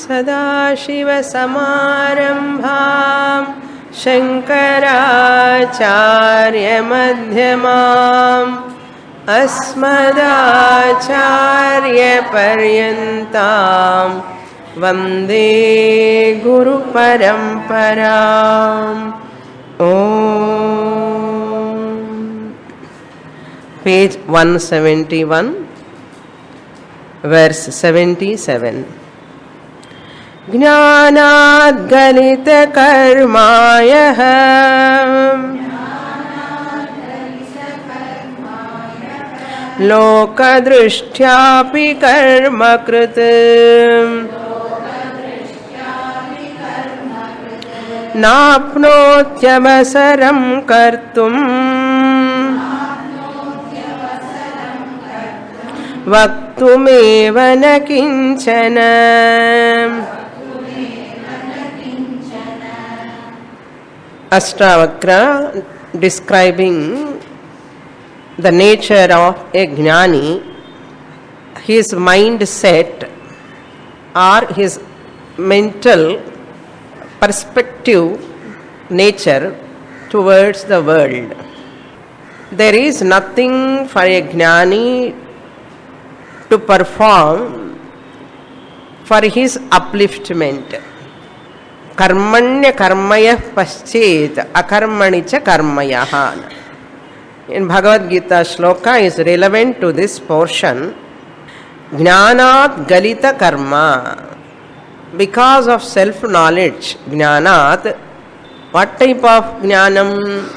सदाशिवसमारम्भां शङ्कराचार्यमध्यमाम् अस्मदाचार्यपर्यन्तां वन्दे गुरुपरम्पराम्. Page 171, verse 77. ज्ञानाद् गलितकर्मायः लोकदृष्ट्यापि कर्मकृत् नाप्नोत्यवसरं कर्तुम् वक्तुमेव न किञ्चन. Ashtavakra describing the nature of a jnani, his mindset or his mental perspective nature towards the world. There is nothing for a jnani to perform for his upliftment. Karmanya karmaya paschet akarmanicha karmayaha. In Bhagavad Gita shloka is relevant to this portion. Jnanat galita karma. Because of self-knowledge, jnanat, what type of jnanam?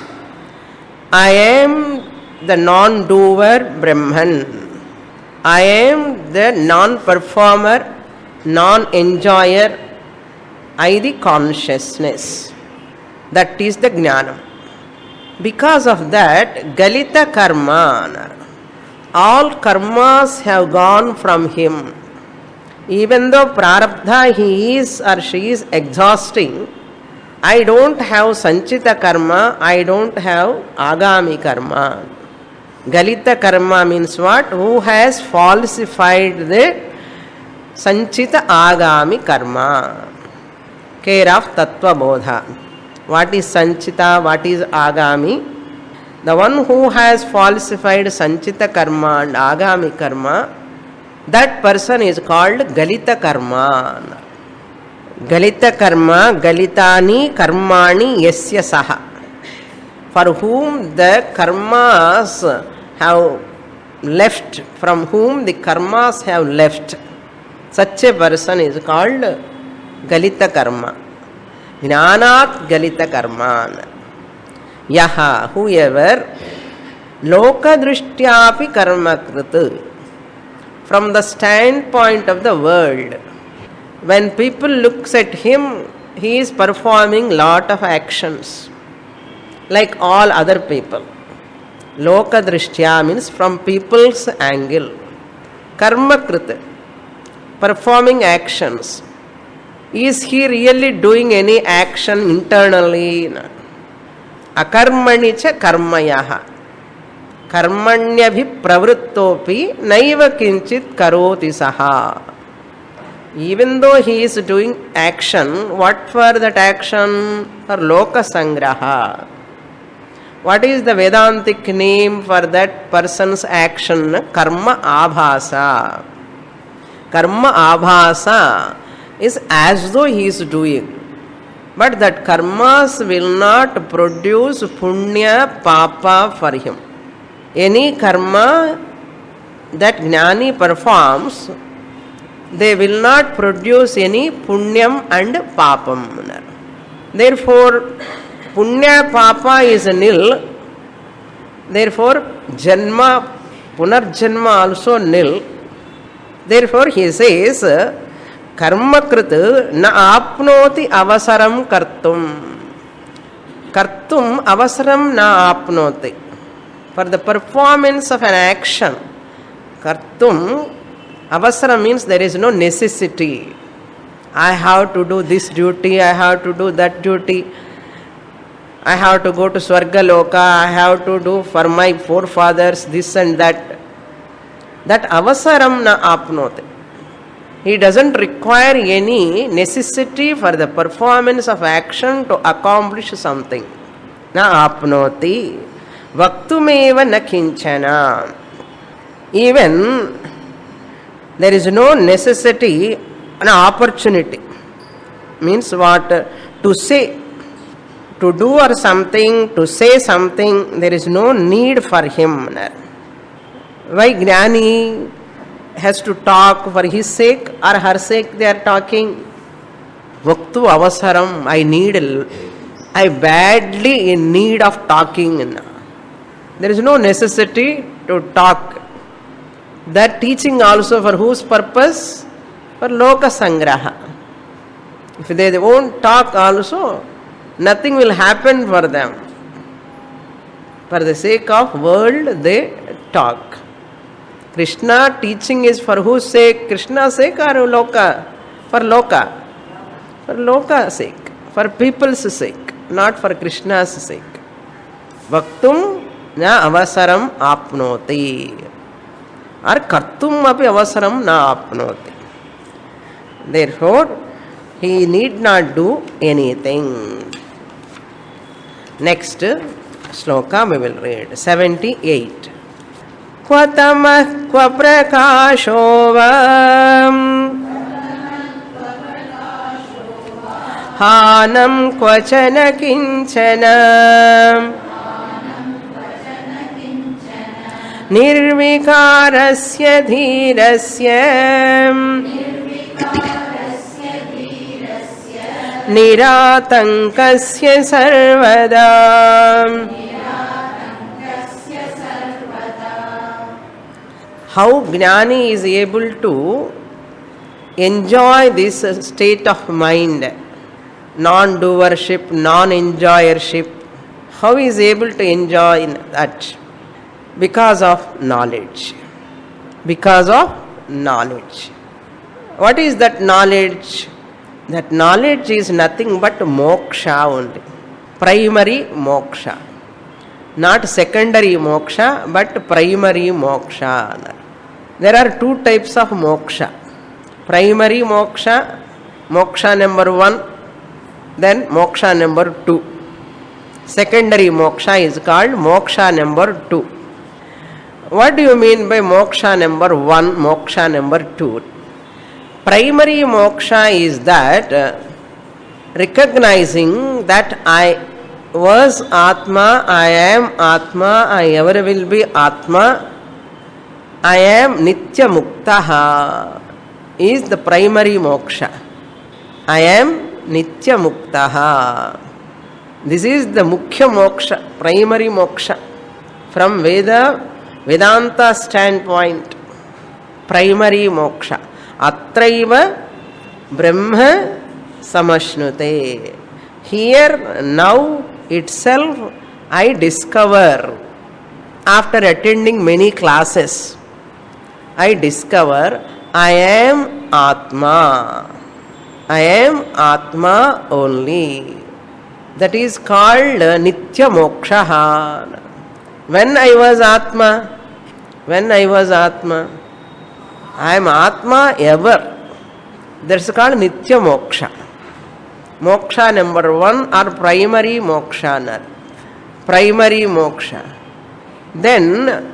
I am the non-doer Brahman. I am the non-performer, non-enjoyer, I the consciousness. That is the jnana. Because of that, galita karma, all karmas have gone from him. Even though prarabdha he is or she is exhausting, I don't have sanchita karma, I don't have agami karma. Galita karma means what? Who has falsified the sanchita agami karma. Care of tattva bodha. What is sanchita? What is agami? The one who has falsified sanchita karma and agami karma, that person is called galita karma. Galita karma, galitani karmani yasya saha. For whom the karmas have left, from whom the karmas have left, such a person is called galita karma. Jnanat galita karma. Yaha, whoever, loka drishtyapi karma krut. From the standpoint of the world, when people looks at him, he is performing lot of actions like all other people. Loka drishtya means from people's angle. Karma krit, performing actions. Is he really doing any action internally? Akarmanicha karmayaha. Karmanyabhi pravrittopi naiva kinchit karoti saha. Even though he is doing action, what for that action? For loka sangraha. What is the Vedantic name for that person's action? Karma abhasa. Karma abhasa is as though he is doing. But that karmas will not produce punya papa for him. Any karma that jnani performs, they will not produce any punyam and papam. Therefore, punya papa is nil. Therefore, janma, punarjanma also nil. Therefore, he says, karma krit na apnoti avasaram kartum. Kartum avasaram na apnoti. For the performance of an action, kartum avasara means there is no necessity. I have to do this duty, I have to do that duty, I have to go to Swargaloka, I have to do for my forefathers this and that. That avasaram na apnoti. He doesn't require any necessity for the performance of action to accomplish something. Na apnoti vaktumeva na kinchana. Even there is no necessity, an opportunity. Means what? To say, to do or something, to say something, there is no need for him. Why Gnani has to talk for his sake or her sake they are talking? Vaktu avasaram, I badly in need of talking. There is no necessity to talk. That teaching also for whose purpose? For loka sangraha. If they won't talk also, nothing will happen for them. For the sake of world, they talk. Krishna teaching is for whose sake? Krishna's sake or loka? For loka. For loka's sake. For people's sake. Not for Krishna's sake. Vaktum na avasaram apnoti. Or kartum api avasaram na apnoti. Therefore, he need not do anything. Next sloka we will read. 78. Kva tamah kva prakasho vam hanam kvachana kinchana nirvikarasya dhirasya niratankasya sarvada. How Gnani is able to enjoy this state of mind, non-doership, non-enjoyership. How he is able to enjoy that? Because of knowledge. Because of knowledge. What is that knowledge? That knowledge is nothing but moksha only. Primary moksha. Not secondary moksha, but primary moksha. There are two types of moksha. Primary moksha, moksha number 1, then moksha number 2. Secondary moksha is called moksha number 2. What do you mean by moksha number 1, moksha number 2? Primary moksha is that recognizing that I was Atma, I am Atma, I ever will be Atma, I am Nitya Muktaha is the primary moksha. I am Nitya Muktaha. This is the Mukhya Moksha, primary moksha. From Vedanta standpoint, primary moksha. Atraiva Brahma Samashnute. Here, now itself, I discover, after attending many classes, I discover I am Atma. I am Atma only. That is called Nitya Moksha. When I was Atma, I am Atma ever. That's called Nitya Moksha. Moksha number 1 or primary moksha. Primary moksha. Then,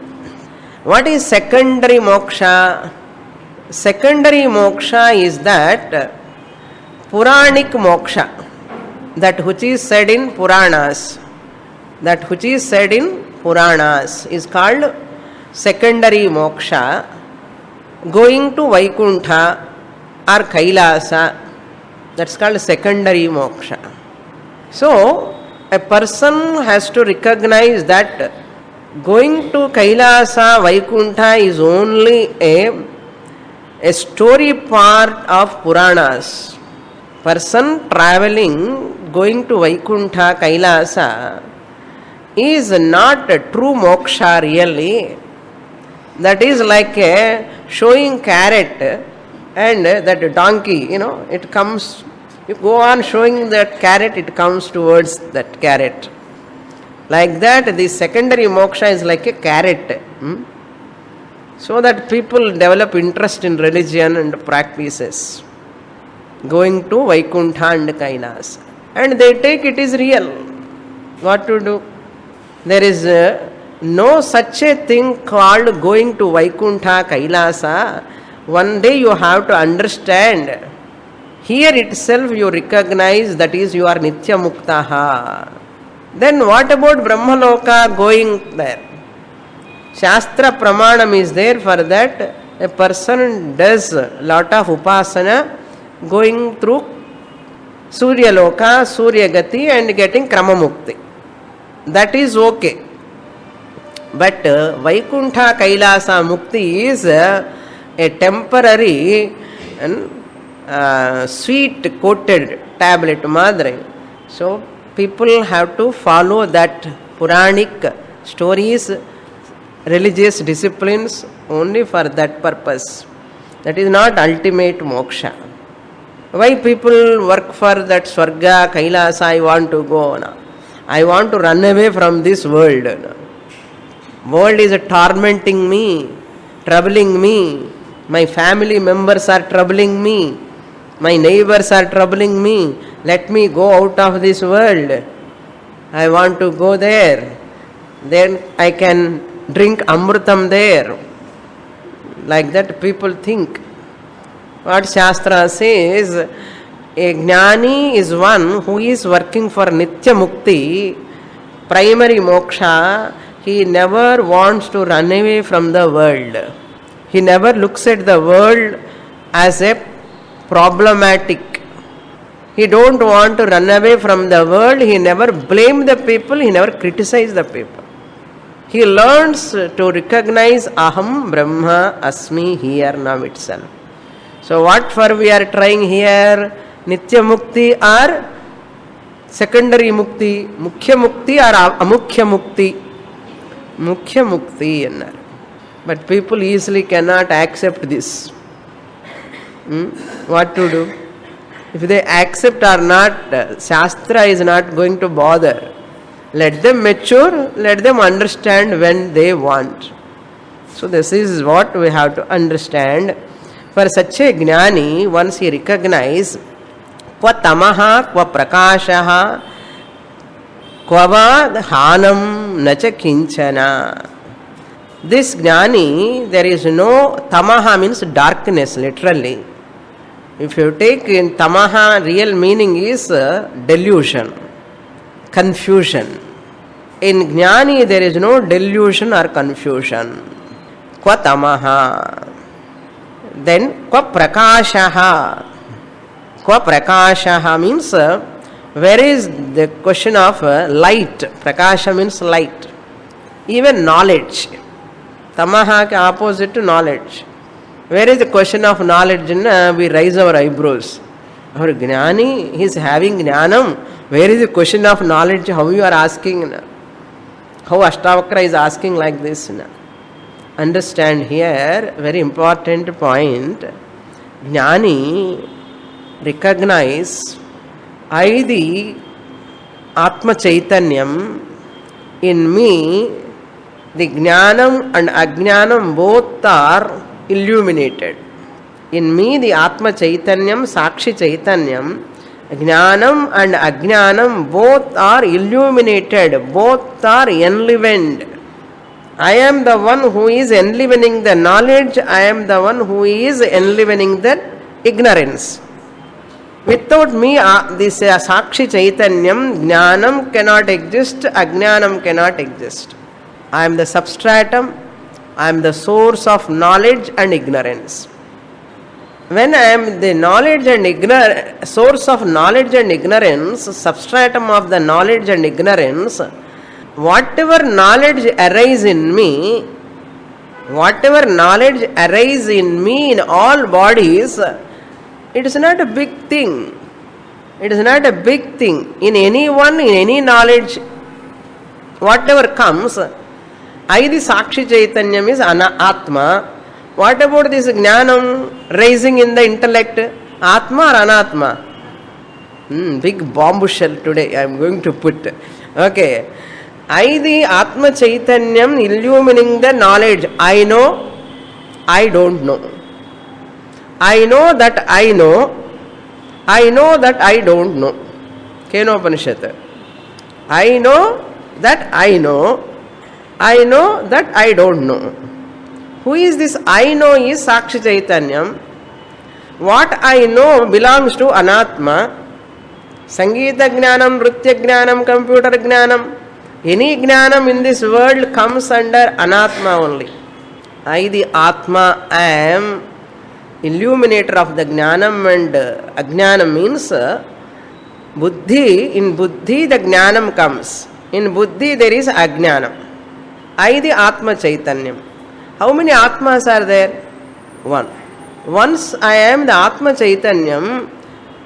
what is secondary moksha? Secondary moksha is that Puranic moksha, that which is said in Puranas. That which is said in Puranas is called secondary moksha. Going to Vaikuntha or Kailasa, that's called secondary moksha. So, a person has to recognize that going to Kailasa, Vaikuntha is only a story part of Puranas. Person traveling, going to Vaikuntha, Kailasa is not a true moksha really. That is like a showing carrot and that donkey, it comes, you go on showing that carrot, it comes towards that carrot. Like that, the secondary moksha is like a carrot. So that people develop interest in religion and practices, going to Vaikuntha and Kailas. And they take it is real. What to do? There is no such a thing called going to Vaikuntha, Kailasa. One day you have to understand. Here itself you recognize that is you are Nitya Muktaha. Then what about Brahmaloka going there? Shastra Pramanam is there for that. A person does lot of upasana going through Surya Loka, Surya Gati and getting Krama Mukti. That is okay. But Vaikuntha Kailasa Mukti is a temporary and sweet coated tablet madre. So people have to follow that Puranic stories, religious disciplines only for that purpose. That is not ultimate moksha. Why people work for that Swarga, Kailasa, I want to go. No? I want to run away from this world. No? World is tormenting me, troubling me. My family members are troubling me. My neighbors are troubling me. Let me go out of this world. I want to go there. Then I can drink amrutam there. Like that people think. What Shastra says, a jnani is one who is working for Nitya Mukti, primary moksha. He never wants to run away from the world. He never looks at the world as a problematic. He don't want to run away from the world. He never blame the people. He never criticize the people. He learns to recognize Aham Brahma Asmi here now itself. So what for we are trying here? Nitya Mukti or secondary Mukti? Mukhya Mukti or Amukhya Mukti? Mukhya Mukti ennar. But people easily cannot accept this. What to do? If they accept or not, Shastra is not going to bother. Let them mature, let them understand when they want. So this is what we have to understand. For such a jnani, once he recognizes kva tamaha, kva prakashaha, kva va hanam nacha kinchana. This jnani, there is no tamaha means darkness literally. If you take in tamaha, real meaning is delusion, confusion. In jnani there is no delusion or confusion. Kva tamaha. Then kva prakashaha. Kva prakashaha means where is the question of light? Prakasha means light. Even knowledge. Tamaha ke opposite to knowledge. Where is the question of knowledge? We raise our eyebrows. Our jnani, he is having jnanam. Where is the question of knowledge? How you are asking? How Ashtavakra is asking like this? Understand here, very important point. Jnani recognize I the Atma Chaitanyam in me. The Jnanam and Ajnanam both are illuminated. In me the Atma Chaitanyam, Sakshi Chaitanyam, Jnanam and Ajnanam both are illuminated, both are enlivened. I am the one who is enlivening the knowledge, I am the one who is enlivening the ignorance. Without me, this Sakshi Chaitanyam, Jnanam cannot exist, Ajnanam cannot exist. I am the substratum, I am the source of knowledge and ignorance. When I am the knowledge and source of knowledge and ignorance, substratum of the knowledge and ignorance, whatever knowledge arises in me, in all bodies, it is not a big thing. It is not a big thing. In anyone, in any knowledge, whatever comes, I the Sakshi Chaitanyam is Atma. What about this Jnanam rising in the intellect? Atma or Anatma? Big bomb shell today I am going to put. Okay. I the Atma Chaitanyam illumining the knowledge. I know I don't know. I know that I know. I know that I don't know. Kenopanishad. I know that I know. I know that I don't know. Who is this I know is Sakshi Chaitanyam. What I know belongs to Anatma. Sangeeta Jnanam, Nritya Jnanam, Computer Jnanam. Any Jnanam in this world comes under Anatma only. I, the Atma, am illuminator of the Jnanam, and Ajnanam means Buddhi. In Buddhi the Jnanam comes. In Buddhi there is Ajnanam. I, the Atma Chaitanyam. How many Atmas are there? One. Once I am the Atma Chaitanyam,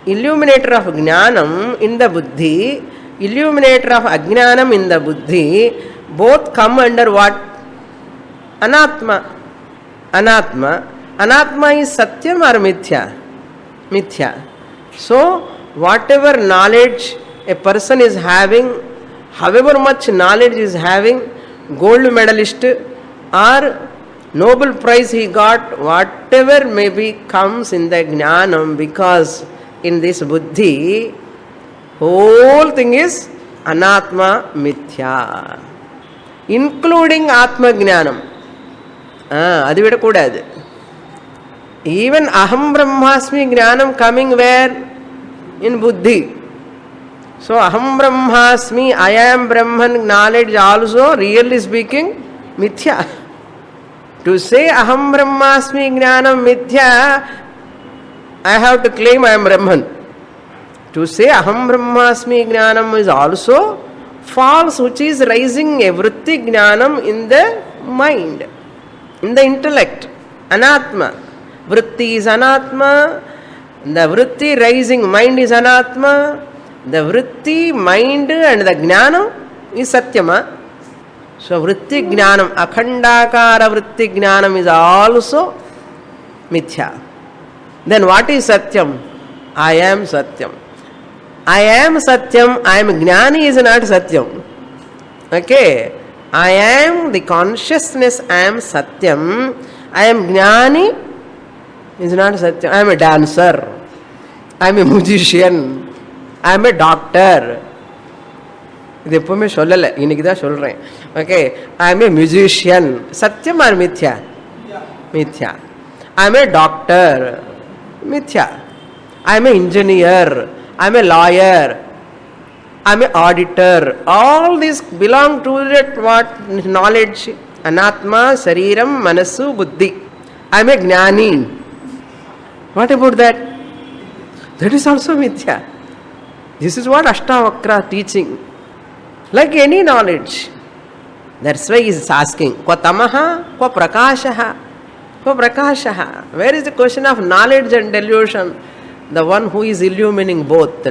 illuminator of Jnanam in the Buddhi, illuminator of Ajnanam in the Buddhi, both come under what? Anatma. Anatma. Anatma is Satyam or Mithya? Mithya. So, whatever knowledge a person is having, however much knowledge is having, gold medalist or Nobel Prize he got, whatever maybe comes in the Jnanam, because in this Buddhi, whole thing is Anatma Mithya. Including Atma Jnanam. Adi vidakudadu. Even Aham Brahmasmi Jnanam coming where? In Buddhi. So Aham Brahmasmi, I am Brahman knowledge also, really speaking, Mithya. To say Aham Brahmasmi Jnanam Mithya, I have to claim I am Brahman. To say Aham Brahmasmi Jnanam is also false, which is raising a Vritti Jnanam in the mind, in the intellect. Anatma. Vritti is Anatma. The Vritti rising mind is Anatma. The Vritti, mind and the Jnanam is Satyama. So Vritti Jnanam, Akhandakara Vritti Jnanam is also Mithya. Then what is Satyam? I am Satyam. I am Satyam, I am Jnani is not Satyam. Okay. I am the consciousness, I am Satyam. I am Jnani is not Satyam. I am a dancer. I am a musician. I am a doctor. இது எப்பவுமே சொல்லலை, இன்னைக்கு தான் சொல்கிறேன். Okay, I am a musician. சத்தியம் or மித்யா? மித்யா. I am a doctor. மித்யா. I am a engineer. I am a lawyer. I am a auditor. All this belong to that what knowledge. அனாத்மா, சரீரம், மனசு, புத்தி. ஐ எம் ஏ ஞானி. What about that? That is also mithya. This is what Ashtavakra teaching. Like any knowledge. That's why he is asking, Kwa tamaha, kwa prakashaha, kwa prakashaha. Where is the question of knowledge and delusion? The one who is illumining both.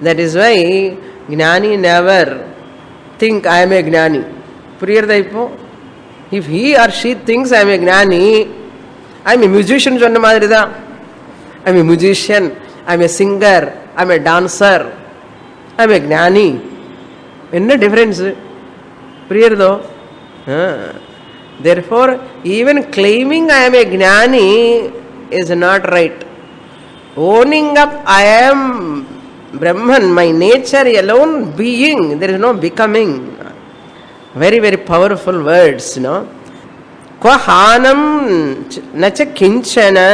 That is why Jnani never think I am a Jnani. Priyardaipo. If he or she thinks I am a Jnani, I am a musician சொன்ன மாதிரி தான். I am a musician, I am a singer, I am a dancer, I am a Jnani. என்ன difference? புரியுறதோ? Therefore, even claiming I am a Jnani is not right. Owning up I am Brahman, my nature alone being, there is no becoming. Very, very powerful words, no? Kwa hanam nacha kinchana.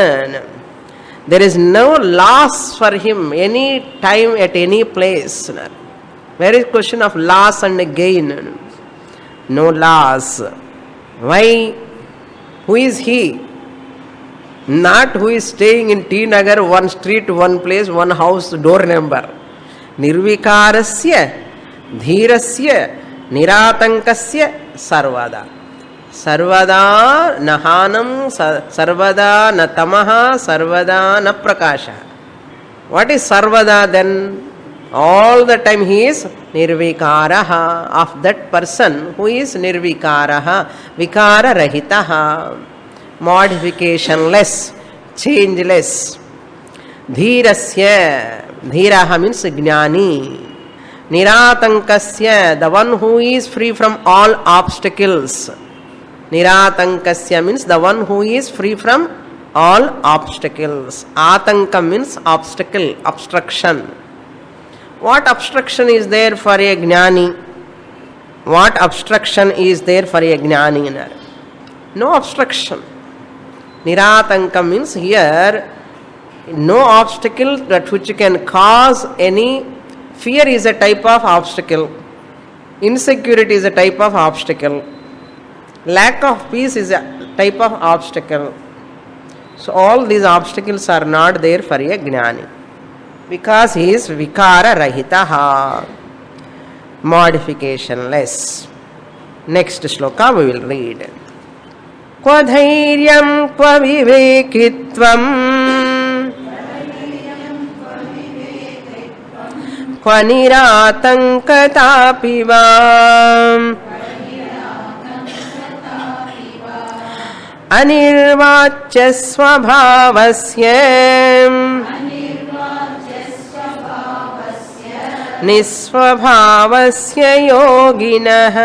There is no loss for him any time at any place. Where is question of loss and gain? No loss. Why? Who is he? Not who is staying in T Nagar, one street, one place, one house, door number. Nirvikarasya, dhirasya, niratankasya, sarvada. Sarvada nahanam, sarvada na tamaha, sarvada na prakasha. What is sarvada then? All the time he is nirvikaraha, of that person who is nirvikaraha, vikara rahitaha, modificationless, changeless. Dhirasya, dhiraha means jnani. Niratankasya, the one who is free from all obstacles. Niratankasya means the one who is free from all obstacles. Atankam means obstacle, obstruction. What obstruction is there for a jnani? What obstruction is there for a jnani? No obstruction. Niratankam means here no obstacle that which can cause any. Fear is a type of obstacle. Insecurity is a type of obstacle. Lack of peace is a type of obstacle. So all these obstacles are not there for a jnani, because he is vikara rahitaha, modificationless. Next shloka we will read. Kva dhairyam kva vivekitvam kva niratankatapi va anirvachya svabhavasya nisvabhavasya yoginah.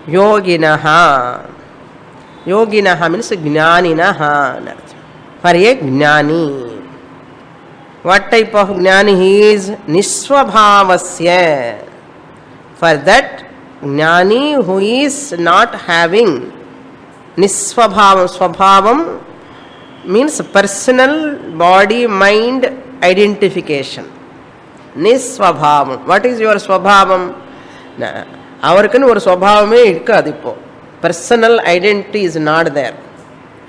Yoginah. Yoginah means jnaninah. For a jnani. What type of jnani he is? Nisvabhavasya. For that jnani who is not having nisvabhavam. Svabhavam means personal body mind identification. Nisvabhavam. What is your svabhavam? அவருக்குன்னு ஒரு சுபாவமே இருக்காது. இப்போ personal identity is not there.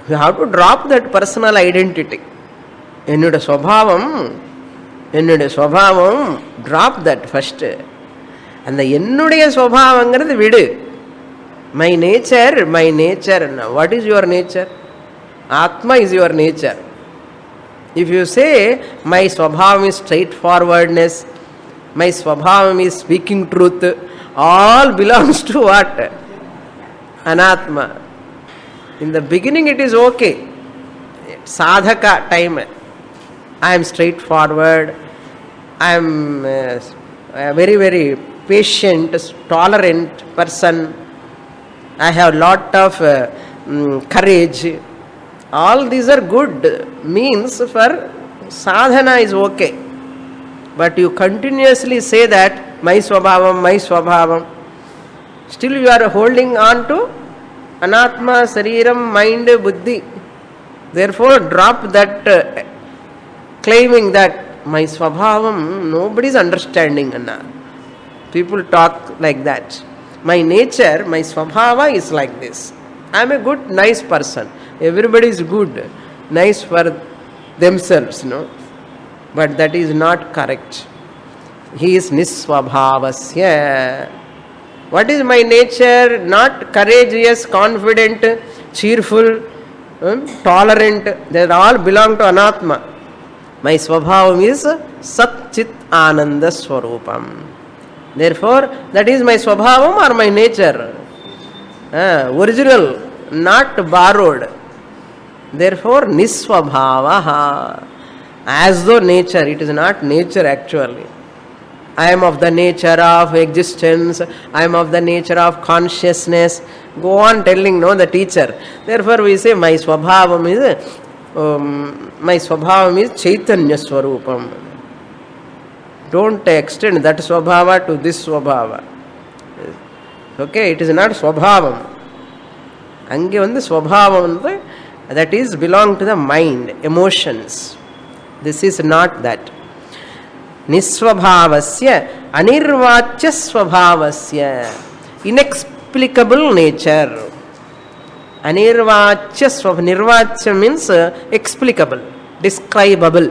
You have to drop that personal identity. என்னுடைய சுபாவம் drop that first. அந்த என்னுடைய சுபாவங்கிறது விடு. My nature. What is your nature? Atma is your nature. If you say my swabhavam is straightforwardness, my swabhavam is speaking truth, all belongs to what? Anatma. In the beginning it is okay. Sadhaka time. I am straightforward. I am a very, very patient, tolerant person. I have lot of courage. All these are good means for sadhana is okay. But you continuously say that my swabhavam. Still you are holding on to anatma, sariram, mind, buddhi. Therefore drop that claiming that my swabhavam, nobody is understanding. People talk like that. My nature, my swabhava is like this. I am a good, nice person. Everybody is good, nice for themselves, no? But that is not correct. He is nisvabhavasya. What is my nature? Not courageous, confident, cheerful, tolerant. They all belong to anatma. My swabhavam is sat chit ananda swarupam. Therefore, that is my swabhavam or my nature. Original, not borrowed. Therefore, nisvabhavaha. As though nature, it is not nature actually. I am of the nature of existence, I am of the nature of consciousness. Go on telling, no, the teacher. Therefore we say my swabhavam is chaitanya swarupam. Don't extend that swabhava to this swabhava. Okay, it is not swabhavam. Ange vandu swabhavam that is belong to the mind, emotions. This is not that. Nisvabhavasya anirvachya svabhavasya. Inexplicable nature. Anirvachya nirvachya means explicable, describable.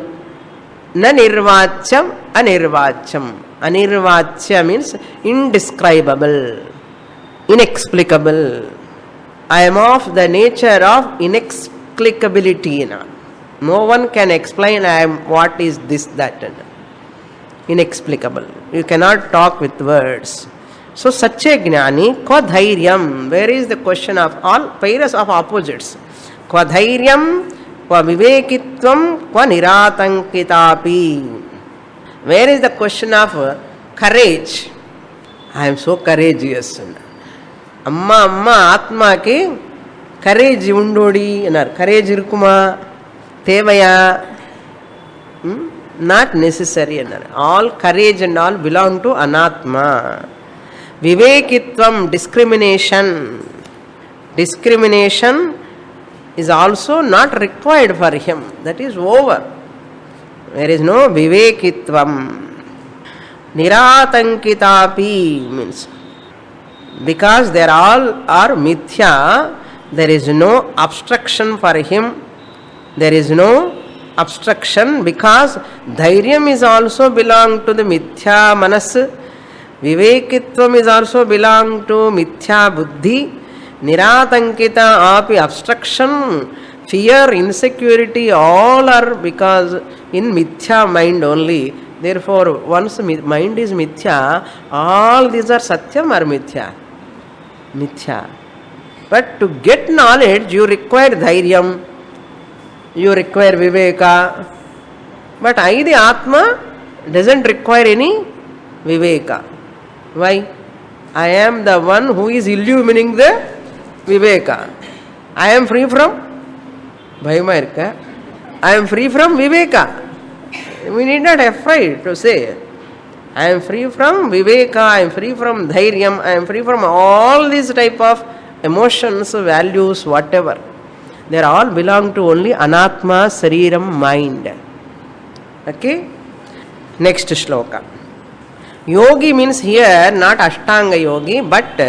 Na nirvachyam anirvachyam. Anirvachya means indescribable, inexplicable. I am of the nature of inexplicability. No one can explain I am what is this, that. Inexplicable. You cannot talk with words. So such a jnani, kva dhairyam. Where is the question of all pairs of opposites? Kva dhairyam, kva vivekitvam, kva niratankitapi. Where is the question of courage? I'm so courageous అన్నారు. అమ్మ అమ్మ ఆత్మకి courage ఉండోడి అన్నారు. Courage ఇరుకుమా తేవయా, not necessary అన్నారు. All courage and all belong to అనాత్మ. వివేకిత్వం discrimination is also not required for him. That is over. There is no vivekitvam. Niratankitapi means because they all are mithya, there is no obstruction for him. There is no obstruction because dhairyam is also belong to the mithya manas. Vivekitvam is also belong to mithya buddhi. Niratankita api obstruction, fear, insecurity, all are because in mithya mind only. Therefore, once mind is mithya, all these are satyam or mithya? Mithya. But to get knowledge, you require dhairyam, you require viveka. But I, the Atma, doesn't require any viveka. Why? I am the one who is illumining the viveka. I am free from bhayama irka. I am free from viveka. We need not afraid to say I am free from viveka, I am free from dhairyam, I am free from all these type of emotions, values, whatever. They all belong to only anatma, sariram, mind. Okay? Next shloka. Yogi means here not Ashtanga yogi, but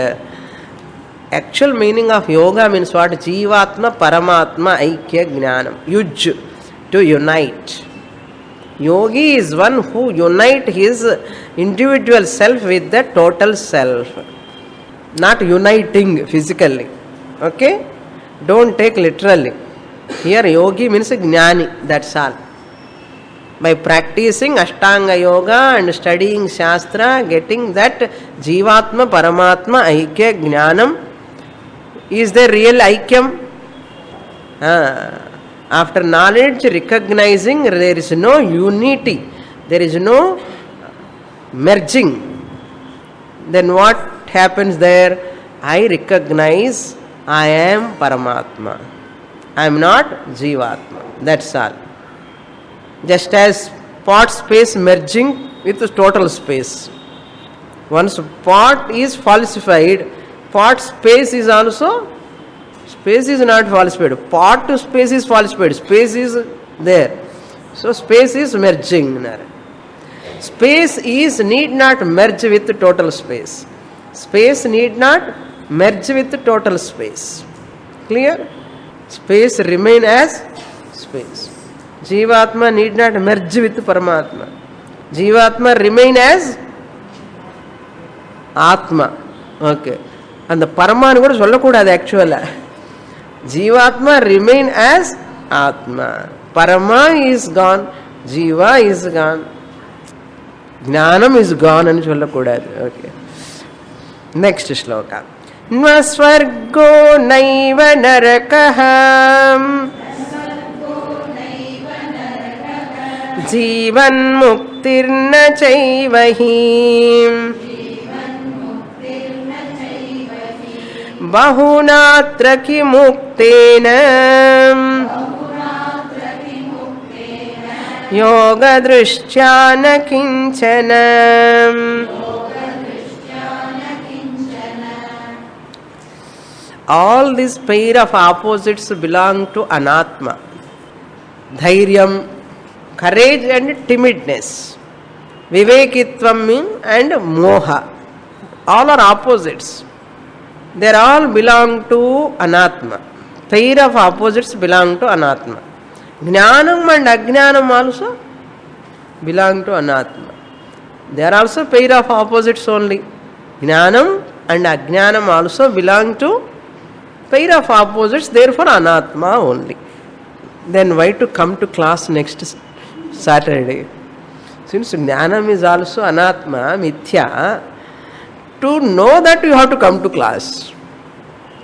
actual meaning of yoga means what? Jivatma, Paramatma, Aikya, Jnanam. Yuj, to unite. Yogi is one who unite his individual self with the total self. Not uniting physically. Okay? Don't take literally. Here yogi means jnani, that's all. By practicing Ashtanga yoga and studying Shastra, getting that Jivatma, Paramatma, Aikya, Jnanam. Is there real Aikyam? After knowledge, recognizing, there is no unity, there is no merging. Then what happens there? I recognize I am Paramatma. I am not Jivatma. That's all. Just as part space merging with total space. Once part is falsified, part space is also, space is not falsified. Part to space is falsified. Space is there. So space is merging. Space is need not merge with total space. Space need not merge with total space. Clear? Space remain as space. Jivatma need not merge with Paramatma. Jivatma remain as Atma. Okay. And the Paraman kuda sollakudadu actually. Jivatma remain as Atma. Parama is gone. Jiva is gone. Jnanam is gone and sollakudadu. Okay. Next shloka. Na swargo naiva narakaham जीवन मुक्तिर्न चैवहि बहुनात्र किमुक्तेन योगदृष्ट्या न किंचन. All these pair of opposites belong to anatma. Dhairyam, courage and timidness. Vivekitvam and moha. All are opposites. They all belong to anatma. Pair of opposites belong to anatma. Jnanam and ajnanam also belong to anatma. They are also pair of opposites only. Jnanam and ajnanam also belong to pair of opposites, therefore anatma only. Then why to come to class next Saturday? Since jnanam is also anatma, mithya, to know that you have to come to class.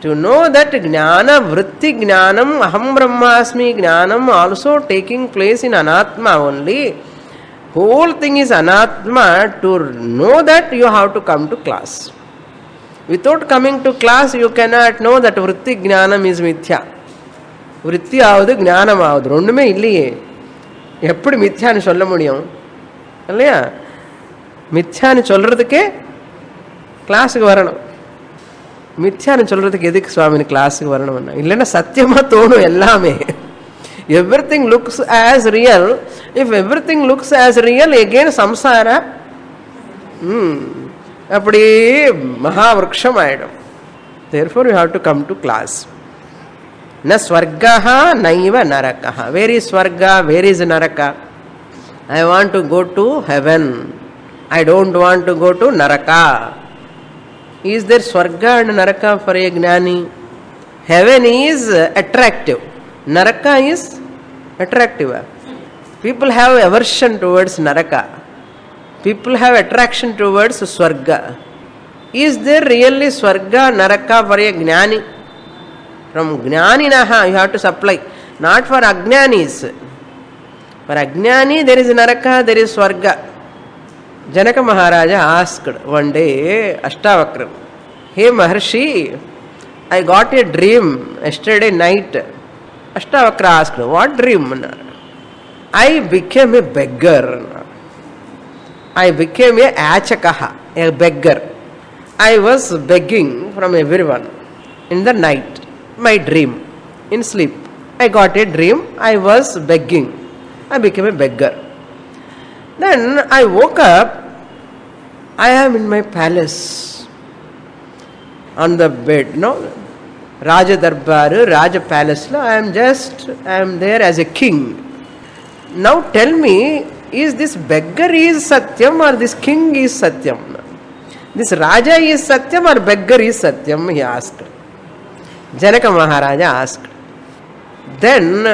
To know that jnana, vritti jnanam, aham brahmasmi jnanam also taking place in anatma only. Whole thing is anatma. To know that, you have to come to class. Without coming to class, you cannot know that vritti jnanam is mithya. Vritti ஆகுது ஞானம் ஆகுது, ரெண்டுமே இல்லையே. எப்படி மித்யான்னு சொல்ல முடியும் இல்லையா? மித்யான்னு சொல்றதுக்கே கிளாஸுக்கு வரணும். மித்யான்னு சொல்றதுக்கு எதுக்கு சுவாமின்னு கிளாஸுக்கு வரணும்னா, இல்லைன்னா சத்தியமா தோணும் எல்லாமே. Everything looks as real. If everything looks as real, again samsara அப்படி மகாவிருக்ஷம் ஆயிடும். Therefore you have to come to class. Na swargaha naiva narakaha. Where is swarga? Where is naraka? I want to go to heaven. I don't want to go to naraka. Is there swarga and naraka for a gnani? Heaven is attractive. Naraka is attractive. People have aversion towards naraka. People have attraction towards swarga. Is there really swarga, naraka for a gnani? From gnaninaha you have to supply, not for ajnanis. For ajnani there is naraka, there is swarga. Janaka Maharaja asked one day Ashtavakra, hey Maharshi, I got a dream yesterday night. Ashtavakra asked, what dream? I became a beggar. I became a achakaha, a beggar. I was begging from everyone in the night. My dream, in sleep, I got a dream, I was begging, I became a beggar. Then I woke up, I am in my palace, on the bed, Raja Darbar, Raja Palace, I am there as a king. Now tell me, is this beggar is Satyam or this king is Satyam? This Raja is Satyam or beggar is Satyam, he asked. Janaka Maharaja asked. Then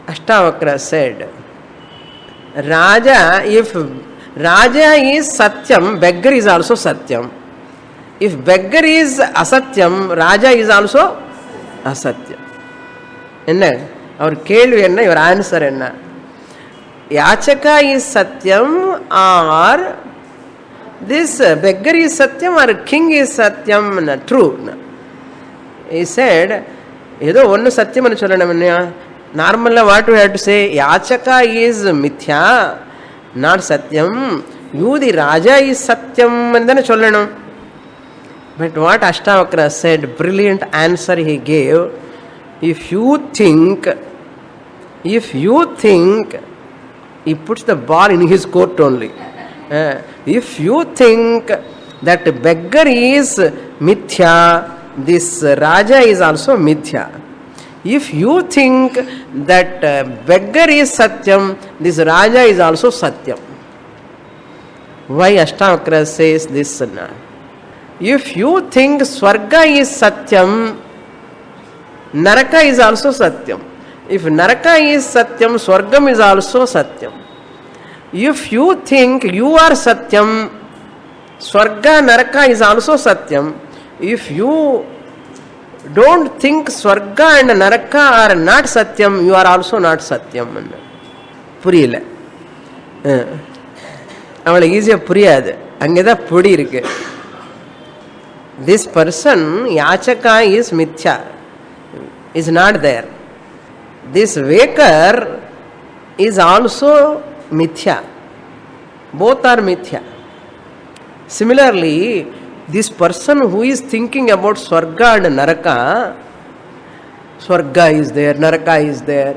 Ashtavakra said, Raja, if Raja is Satyam, beggar is also Satyam. If beggar is Asatyam, Raja is also Asatyam. Enna? Our kelvi enna, your answer enna? Yachaka is Satyam or this beggar is Satyam or king is Satyam? True. He said, Edo one Satyam and Cholanamanya. Normally, what we have to say, Yachaka is Mithya, not Satyam. You, the Raja, is Satyam, and then Cholanam. But what Ashtavakra said, brilliant answer he gave. If you think, he puts the ball in his court only. If you think that beggar is Mithya, this Raja is also Mithya. If you think that beggar is Satyam, this Raja is also Satyam. Why Ashtavakra says this? If you think Swarga is Satyam, Naraka is also Satyam. If Naraka is Satyam, Swargam is also Satyam. If you think you are Satyam, Swarga, Naraka is also Satyam. If you don't think Swarga and Naraka are not Satyam, you are also not Satyam. Puriyala. அவளுக்கு ஈஸியாக புரியாது, அங்கே தான் பொடி இருக்கு. This person, Yachaka is Mithya, is not there. This Waker is also Mithya. Both are Mithya. Similarly, this person who is thinking about Swarga and Naraka, Swarga is there, Naraka is there.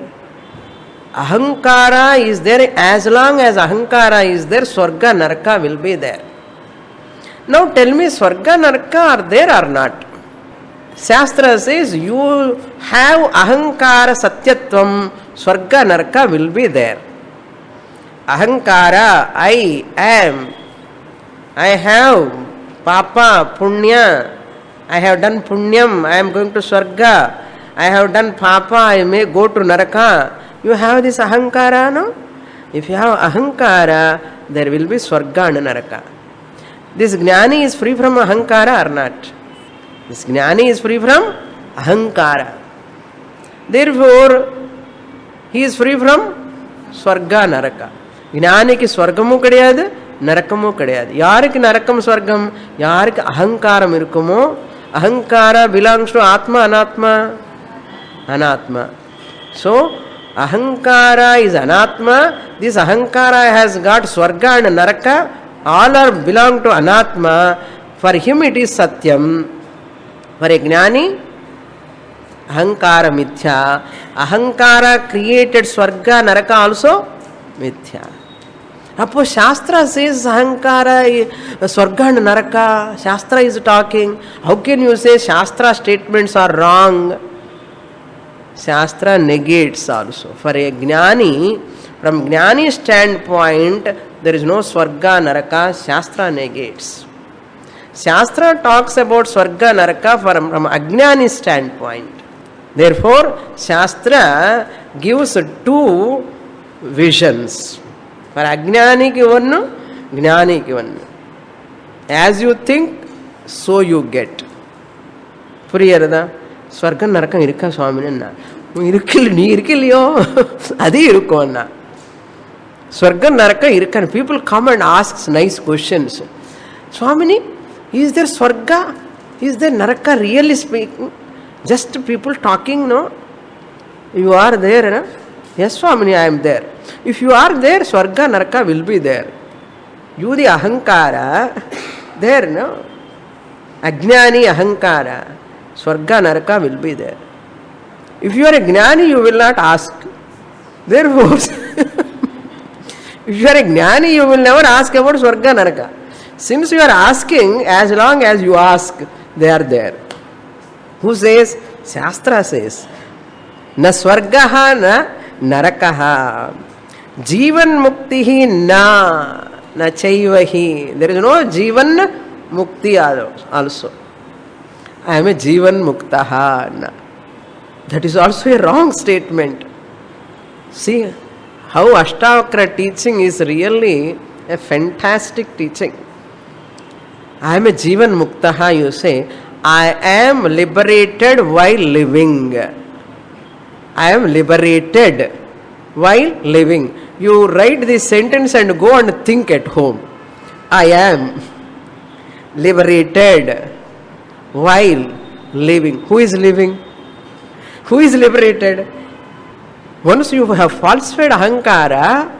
Ahankara is there. As long as Ahankara is there, Swarga, Naraka will be there. Now tell me, Swarga, Naraka are there or not? Shastra says you have Ahankara Satyatvam, Swarga, Naraka will be there. Ahankara, I am, I have Papa, Punya, I have done Punyam, I am going to Swarga, I have done Papa, I may go to Naraka. You have this Ahankara, no? If you have Ahankara, there will be Swarga and Naraka. This Jnani is free from Ahankara or not? This Jnani is free from Ahankara. Therefore, he is free from Swarga, Naraka. ஞானிக்கு ஸ்வர்க்கமும் கிடையாது, நரக்கமும் கிடையாது. யாருக்கு நரக்கம் ஸ்வர்க்கம்? யாருக்கு அகங்காரம் இருக்குமோ. அகங்கார belongs to ஆத்மா, அனாத்மா? அனாத்மா. So ahankara is anatma. This ahankara has got swarga and naraka, all are belong to anatma. For him it is satyam. For a gnani, ahankara mithya. Ahankara created swarga, naraka also mithya. Appo Shastra says ahankara, swarga and naraka. Shastra is talking. How can you say Shastra statements are wrong? Shastra negates also. For a gnani, from gnani standpoint, there is no swarga, naraka. Shastra negates. Shastra talks about swarga, naraka from ajnani standpoint. Therefore, Shastra gives two visions. For ajnani ki one, gnani ki one. As you think, so you get. புரியறதா? ஸ்வர்க்கம் நரக்கம் இருக்கா சுவாமின்னா, இருக்குல்ல, நீ இருக்கில்லையோ அதே இருக்கும் அண்ணா. ஸ்வர்க்கம் நரக்கம் இருக்கான்னு people come and asks nice questions. சுவாமினி, இஸ் தேர் ஸ்வர்கா, இஸ் தேர் நரக்கா really speaking? Just people talking, no? You are there? Yes சுவாமினி, I am there. If you are there, ஸ்வர்கா நரக்கா will be there. You the அகங்காரா there, no? அஜ்ஞானி அகங்காரா, Swarga Naraka will be there. If you are a Gnani, you will not ask. Therefore, if you are a Gnani, you will never ask about Swarga Naraka. Since you are asking, as long as you ask, they are there. Who says? Shastra says. Na Swargaha na Narakaha. Jivan Muktihi na Chaivahi. There is no Jivan Mukti also. I am a Jivan Muktaha. That is also a wrong statement. See how Ashtavakra teaching is really a fantastic teaching. I am a Jivan Muktaha, you say. I am liberated while living. I am liberated while living. You write this sentence and go and think at home. I am liberated while living. Who is living? Who is liberated? Once you have falsified ahankara,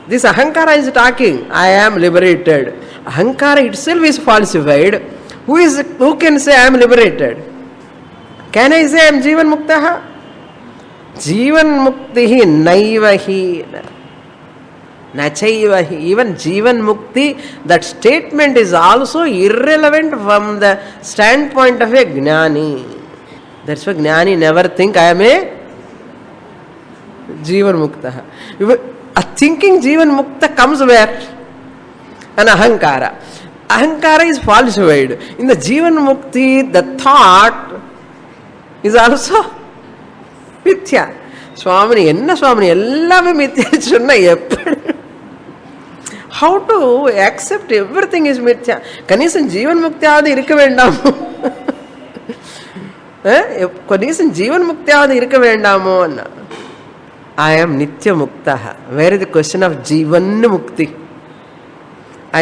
this ahankara is talking, I am liberated. Ahankara itself is falsified. Who can say I am liberated? Can I say I am Jivan Muktaha? Jivan Muktihi Naivahi Nachaivahi. Even Jivan Mukti, that statement is also irrelevant from the standpoint of a Gnani. That's why Gnani never think I am a Jivan Mukta. A thinking Jivan Mukta comes where? An Ahankara. Ahankara is falsified. In the Jivan Mukti, the thought is also Mithya. Swamini, enna Swamini, ellame Mithya சொன்னா எப்படி? How to accept everything is mithya? Ganesan ஜீவன் முக்தியாவது இருக்க வேண்டாமோ? கணேசன் ஜீவன் முக்தியாவது இருக்க வேண்டாமோ? I am nitya muktaha. Where is the question of jivan mukti?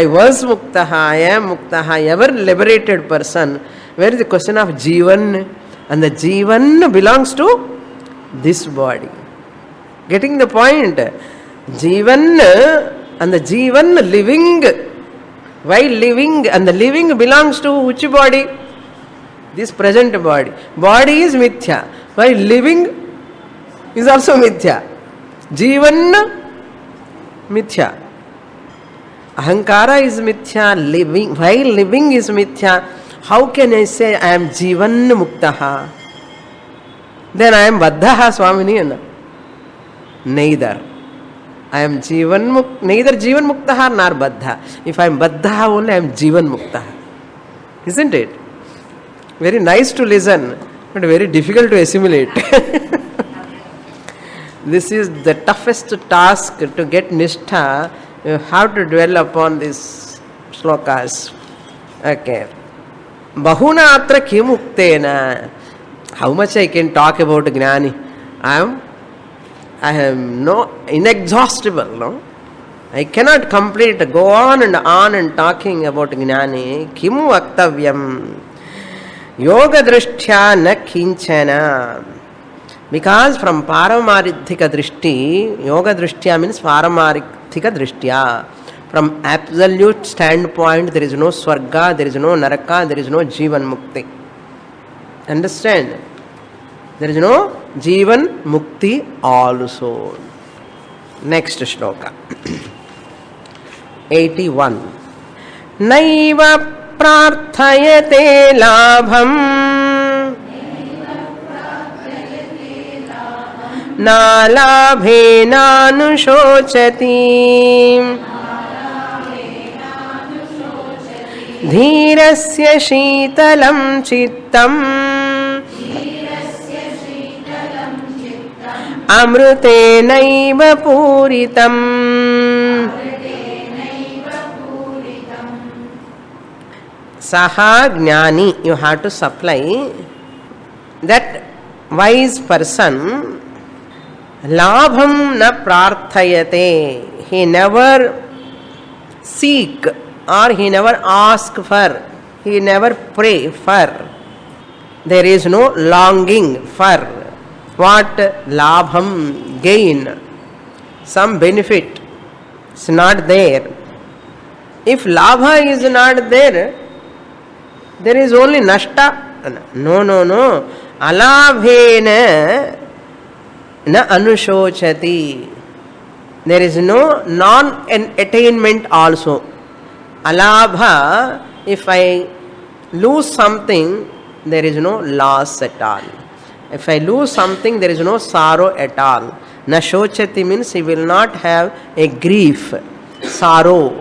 I was muktaha, I am muktaha, ever liberated person. Where is the question of jivan? And the jivan belongs to this body. Getting the point? Jivan and the Jivan living, while living, and the living belongs to which body? This present body. Body is mithya, while living is also mithya. Jivan mithya. Ahankara is mithya, living, while living is mithya. How can I say I am Jivan Muktaha? Then I am Baddhaha, Swamini? Neither. I am Jivan Mukta, neither Jivan Muktaha nor Baddha. If I am Baddha only, I am Jivan Muktaha. Isn't it? Very nice to listen, but very difficult to assimilate. This is the toughest task to get Nishtha. You have to dwell upon these slokas. Okay. Bahuna atra kimuktena. How much I can talk about Gnani? I am no inexhaustible, no? I cannot complete, go on and talking about Jnani. Kim Vaktavyam. Yoga Drishtya na kinchana. Because from Paramaridhika Drishti, Yoga Drishtya means Paramaridhika Drishtya. From absolute standpoint, there is no Swarga, there is no Naraka, there is no Jivan Mukti. Understand? There is no Jivan Mukti also. Next shloka. 81. Naiva prarthayate labham na labhena anushocati धीरस्य शीतलं चित्तम् अमृतेनैव पूरितम्. Saha Jnani, you have to supply that wise person. Labham na prarthayate. He never seek or he never ask for, he never pray for. There is no longing for what? Labham, gain, some benefit. It's not there. If labha is not there, there is only nashta. No. Alabhena na anushochati. There is no non-attainment also. Alabha, if I lose something, there is no loss at all. If I lose something, there is no sorrow at all. Na shochati means he will not have a grief, sorrow.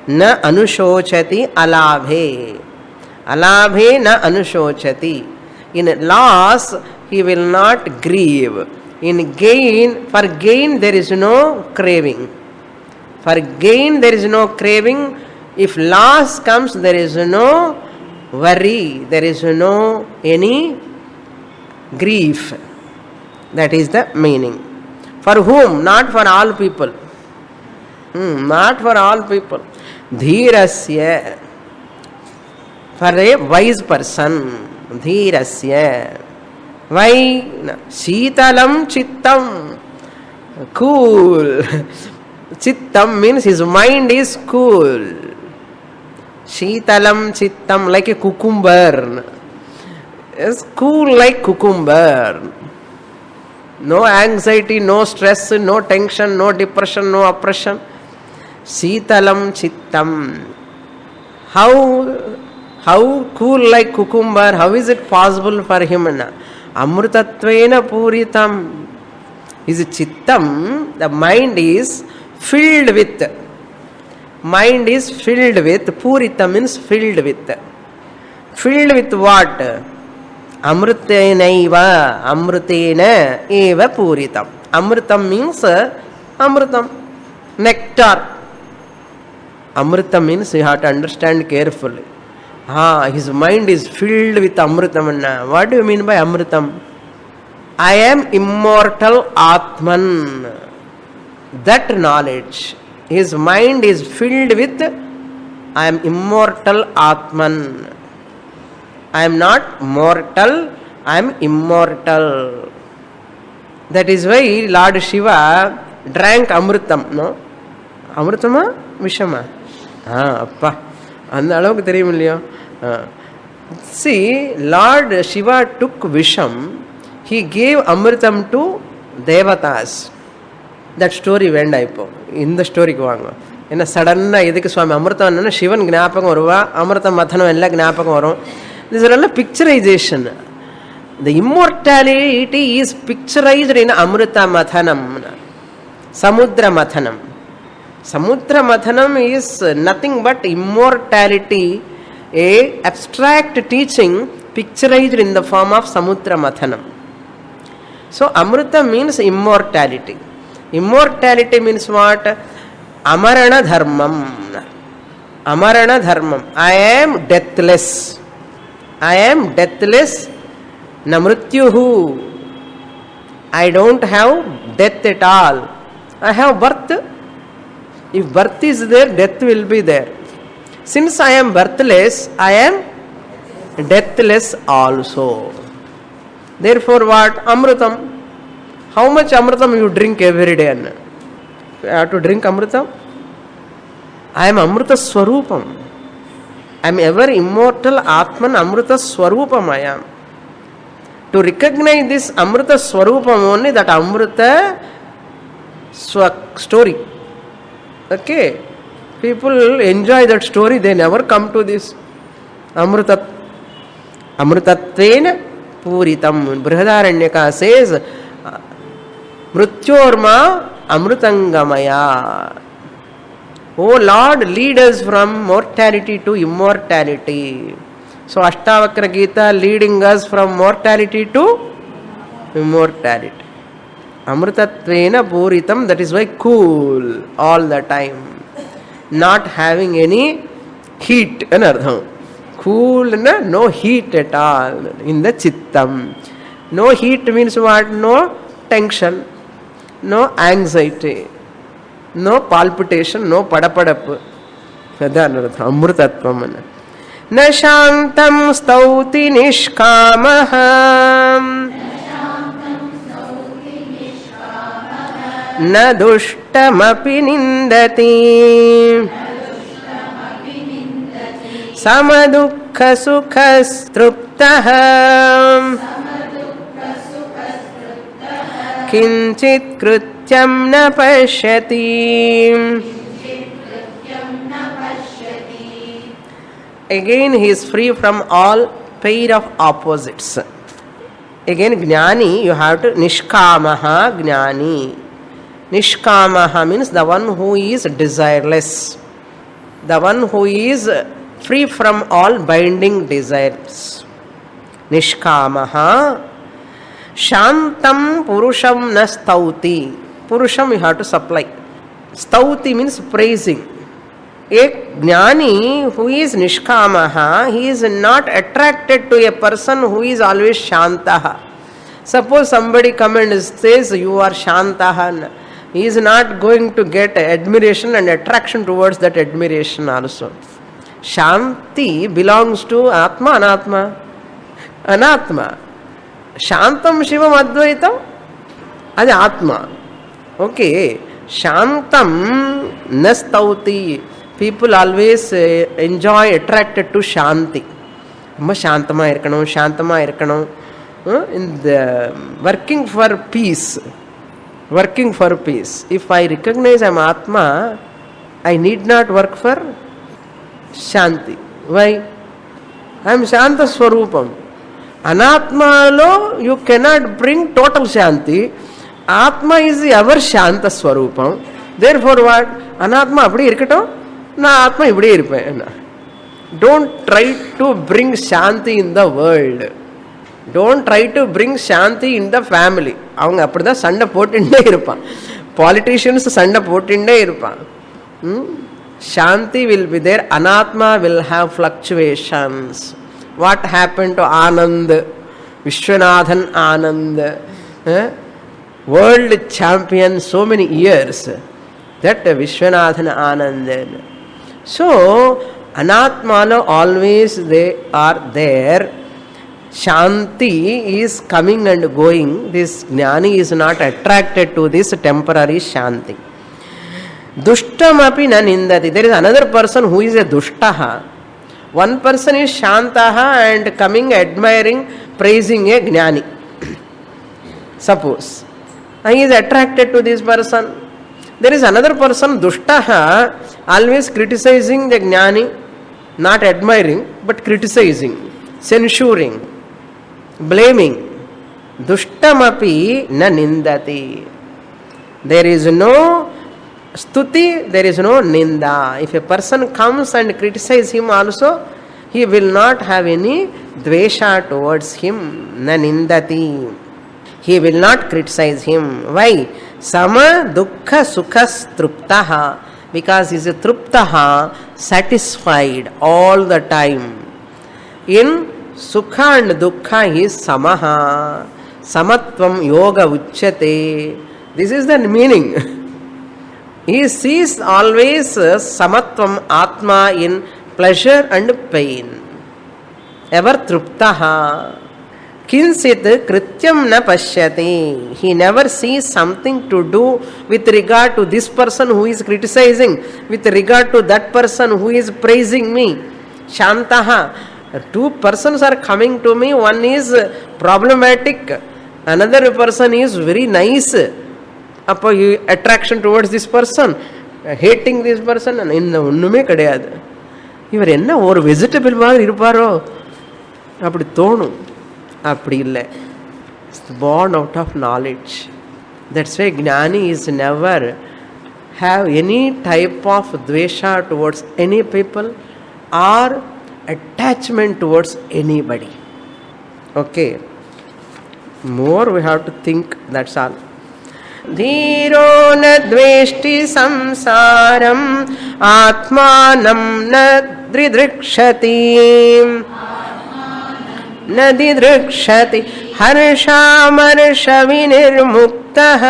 Na anushochati alabhe. Alabhe na anushochati. In loss, he will not grieve. In gain, for gain there is no craving. For gain there is no craving. If loss comes, there is no worry. There is no any grief. That is the meaning. For whom? Not for all people. Not for all people. Dhirasya. For a wise person. Dhirasya. Why? Shitalam chittam. Cool. Chittam means his mind is cool. Shitalam chittam, like a cucumber. It's cool like cucumber. No anxiety, no stress, no tension, no depression, no oppression. Shitalam chittam. How cool like cucumber? How is it possible for him? Amrutatvena puritam. His chittam, the mind is filled with. Mind is filled with. Purita means filled with. Filled with what? Amrutenaiva. Amrutena eva puritam. Amrutam means amrutam. Nectar. Amrutam means you have to understand carefully. His mind is filled with amrutam. What do you mean by amrutam? I am immortal Atman. That knowledge. His mind is filled with I am immortal Atman. I am not mortal, I am immortal. That is why Lord Shiva drank amrutam. No? Amrutama? Vishama? Appa. அந்த அளவுக்கு தெரியும் இல்லையா? See, Lord Shiva took Visham. He gave Amritam to Devatas. That story வேண்டாம் இப்போ. இந்த ஸ்டோரிக்கு வாங்க. ஏன்னா சடனாக எதுக்கு சுவாமி அமிர்தம் என்னன்னா சிவன் ஞாபகம் வருவா, அமிர்த மதனம் எல்லாம் ஞாபகம் வரும். This is a picturization. The immortality is picturized in Amrita Mathanam. Samudra Mathanam. Samudra Mathanam is nothing but immortality, a abstract teaching picturized in the form of Samudra Mathanam. So Amrita means immortality. Immortality means what? Amarana dharmam. Amarana dharmam. I am deathless. I am deathless. Namrutyuhu. I don't have death at all. I have birth, If birth is there, death will be there. Since I am birthless, I am deathless also. Therefore what? Amrutam. How much amrutam you drink every day? You have to drink amrutam. I am amruta swarupam. I am ever immortal Atman amruta swarupam I am. To recognize this amruta swarupam only, that amruta story. Okay. People enjoy that story, they never come to this. Amrutatvena puritam. Brihadaranyaka says, Mrityorma amrutangamaya. Oh Lord, lead us from mortality to immortality. So Ashtavakra Gita leading us from mortality to immortality. Amrutatvena puritam, that is why cool all the time. Not having any heat, cool, no heat at all in the chittam. No heat means what? No tension, no anxiety, no palpitation, no padapadapu. Amrutatvam. Na shantam stauti nishkamaham, na dushtam nindati, samadukha sukhas truptaham, kinchit krutyam na pashyati. Again he is free from all pair of opposites. Again Jnani, you have to Nishkamaha Jnani. Nishkamaha means the one who is desireless, the one who is free from all binding desires. Nishkamaha. Shantam Purusham na stauti. Purusham you have to supply. Stauti means praising. A Jnani who is Nishkamaha, he is not attracted to a person who is always Shantaha. Suppose somebody comes and says, you are Shantaha, he is not going to get admiration and attraction towards that admiration also. Shanti belongs to Atma, Anatma. Anatma. Shantam Shivam Advaitam, that's Atma. Okay. Shantam Nastauti. People always enjoy, attracted to Shanti. Shantama irkanam. In the working for peace. Working for peace. If I recognize I am Atma, I need not work for Shanti. Why? I am Shanta Swarupam. Anatma lo you cannot bring total Shanti. Atma is ever Shanta Swarupam. Therefore what? Anatma appadi irkatam. Na Atma ipdi irpen. Don't try to bring Shanti in the world. Don't try to bring Shanti in the family. அவங்க அப்படிதான் சண்டை போட்டுட்டே இருப்பான். Politicians சண்டை போட்டுட்டே இருப்பான். Shanti will be there. Anatma will have fluctuations. What happened to Anand, Vishwanathan Anand, world champion so many years, that Vishwanathan Anand. So Anatmalo always they are there. Shanti is coming and going. This Jnani is not attracted to this temporary Shanti. Dushtam api na nindati. There is another person who is a dushtaha. One person is Shantaha and coming, admiring, praising a Jnani. Suppose he is attracted to this person. There is another person, Dushtaha, always criticizing the Jnani, not admiring, but criticizing, censuring, blaming. Dushtamapi na nindati. There is no stuti, there is no ninda. If a person comes and criticizes him also, he will not have any dvesha towards him. Na nindati. He will not criticize him. Why? Sama dukkha sukhas truptaha. Because he is a truptaha, satisfied all the time. In sukha and dukkha he is samaha. Samatvam yoga uchyate. This is the meaning. He sees always samatvam atma in pleasure and pain. Ever truptaha. Kinsit krityam na pashyati. He never sees something to do with regard to this person who is criticizing, with regard to that person who is praising me. Shantaha. Two persons are coming to me. One is problematic. Another person is very nice. Attraction towards this person. Hating this person. இன்னும் ஒன்றுமே கிடையாது. இவர் என்ன ஒரு vegetable மாதிரி இருப்பாரோ அப்படி தோணும். அப்படி இல்லை. It's born out of knowledge. That's why ஞானி is never have any type of dvesha towards any people or attachment towards anybody. Okay. More we have to think, that's all. Dhiro na dveshti samsaram atmanam na dridrikshati na didrikshati harsha vinirmuktah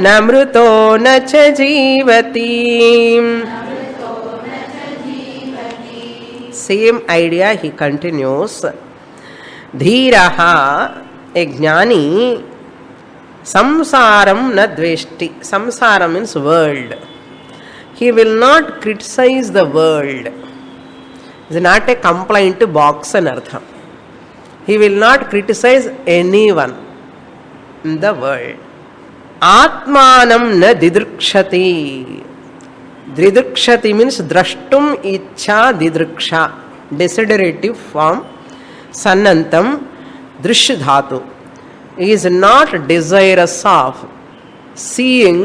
namruto na cha jivati. Same idea he continues. Dhiraha, a jnani, samsaram na dveshti. Samsara means world. He will not criticize the world. It is not a complaint box and artham. He will not criticize anyone in the world. Atmanam na didrikshati. Didrikshati means drashtum ichha didriksha. Desiderative form. Sanantam drish dhatu. He is not desirous of seeing,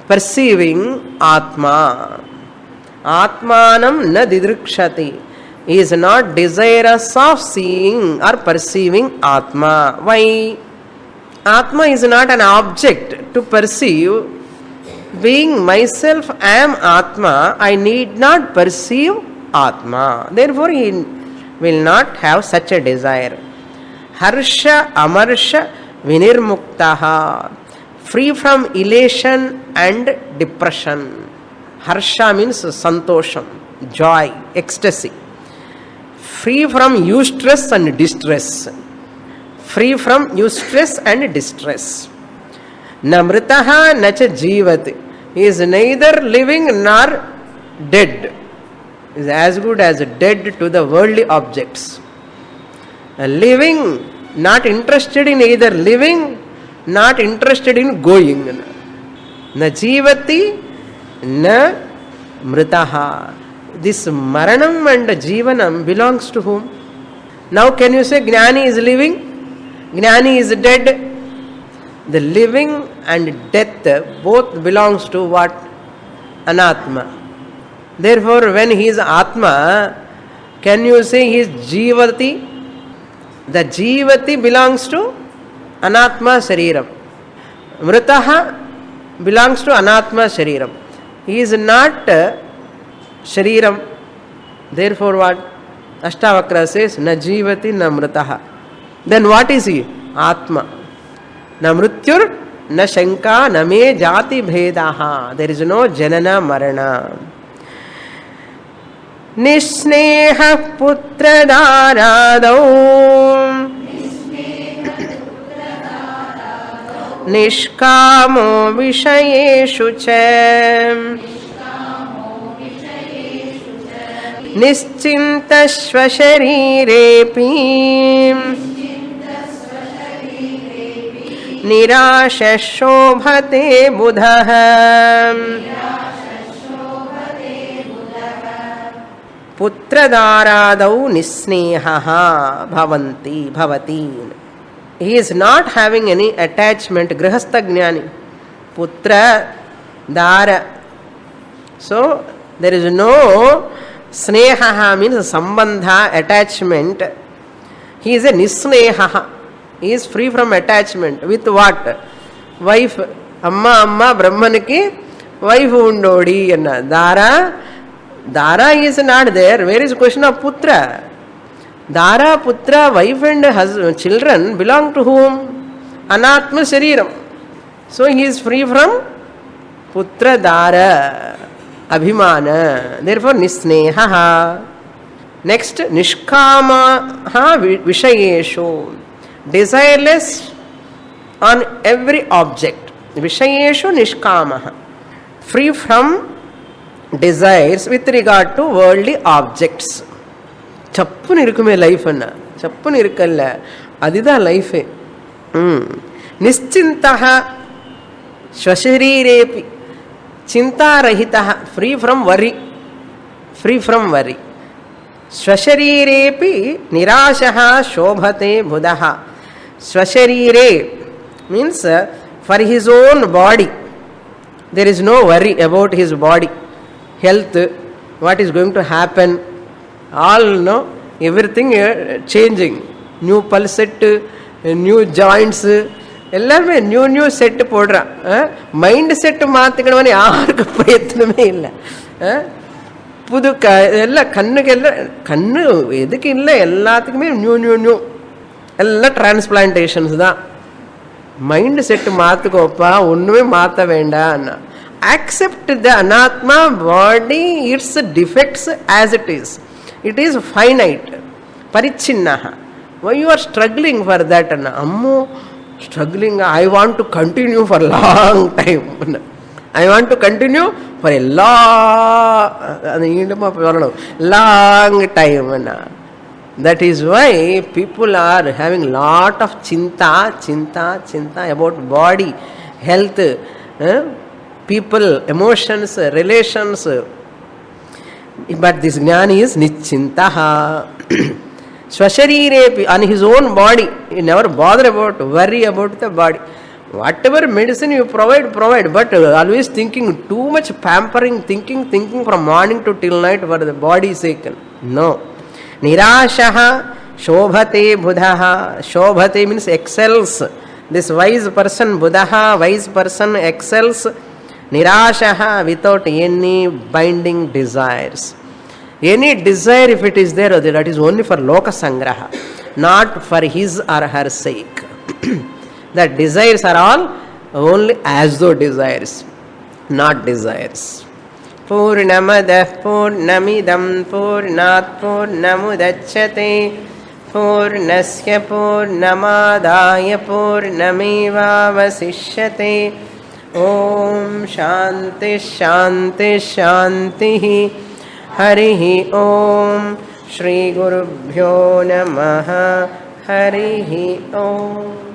perceiving atma. Atmanam na didrikshati. He is not desirous of seeing or perceiving atma. Why? Atma is not an object to perceive. Being myself, I am Atma, I need not perceive Atma. Therefore, he will not have such a desire. Harsha amarsha vinirmuktaha. Free from elation and depression. Harsha means santosham, joy, ecstasy. Free from eustress and distress. Free from eustress and distress. Namritaha nacha jivati. He is neither living nor dead. He is as good as dead to the worldly objects. Living, not interested in either living, not interested in going. Na jivati, na mritaha. This maranam and jivanam belongs to whom? Now can you say Jnani is living? Jnani is dead? The living and death both belongs to what? Anatma. Therefore, when he is Atma, can you say he is Jivati? The Jivati belongs to Anatma Shariram. Mritaha belongs to Anatma Shariram. He is not Shariram. Therefore, what? Ashtavakra says, na Jivati na Mritaha. Then what is he? Atma. Na mrityur, na shanka, na me jati bhedaha. There is no janana marana. Nisneha putra dharadau nishkamo vishayeshu cha nischinta svasharirepi nirasha shobhate buddha. Putradharadau nisnehaha bhavanti bhavati. He is not having any attachment. Grihastha jnani. Putra dara. So there is no snehaha means sambandha, attachment. He is a nisnehaha. He is free from attachment. With what? Wife. Amma Brahmaniki wife undodi. Dara is not there. Where is the question of putra? Dara, putra, wife and husband, children belong to whom? anatma shariram. So he is free from putra dara abhimana. Therefore nisneha. Next, nishkama vishayeshu, desireless on every object. Vishayeshu nishkama, free from desires with regard to worldly objects. Chappun irukume life anna, chappun irukalla, adida life. Nischintaha swasharirepi, chinta rahitaha, free from worry, free from worry. Swasharirepi nirashaha shobhate buddhaha. Swasharire means for his own body. There is no worry about his body, health, what is going to happen. All know, everything changing. New pulse set, new joints, எல்லாமே new new set போடுறான். Mind set மாற்றிக்கணும்னு யாருக்கு பிரயத்தனமே இல்லை. புது எல்லாம் கண்ணுக்கு எல்லாம் கண்ணு எதுக்கு இல்லை, எல்லாத்துக்குமே நியூ நியூ நியூ எல்லாம் டிரான்ஸ்பிளான்டேஷன்ஸ் தான். மைண்டு செட்டு மாற்றுக்கோப்பா, ஒன்றுமே மாற்ற வேண்டாம். ஆக்செப்ட் த அனாத்மா body, it's defects as it is. It is finite. Parichinnah. Why you are struggling for that? Ammo, struggling. I want to continue for a long time. I want to continue for a long time. That is why people are having lot of chinta about body, health, people, emotions, relations. But this jnani is nischintaha. Swasharirepi, on his own body. He never bother about, worry about the body. Whatever medicine you provide, but always thinking, too much pampering, thinking from morning to till night for the body's sake. No. Nirashaha shobhate buddhaha. Shobhate means excels. This wise person, buddhaha, wise person excels. Nirashaha, without any binding desires. Any desire, if it is there, that is only for loka sangraha, not for his or her sake. That desires are all only as though desires, not desires. Purnamadah purnamidam purnat purnamudachyate purnasya purnamadaya purnamevavasishyate. Om Shanti Shanti Shanti. Harihi Om. Shri Gurubhyo Namaha. Harihi Om.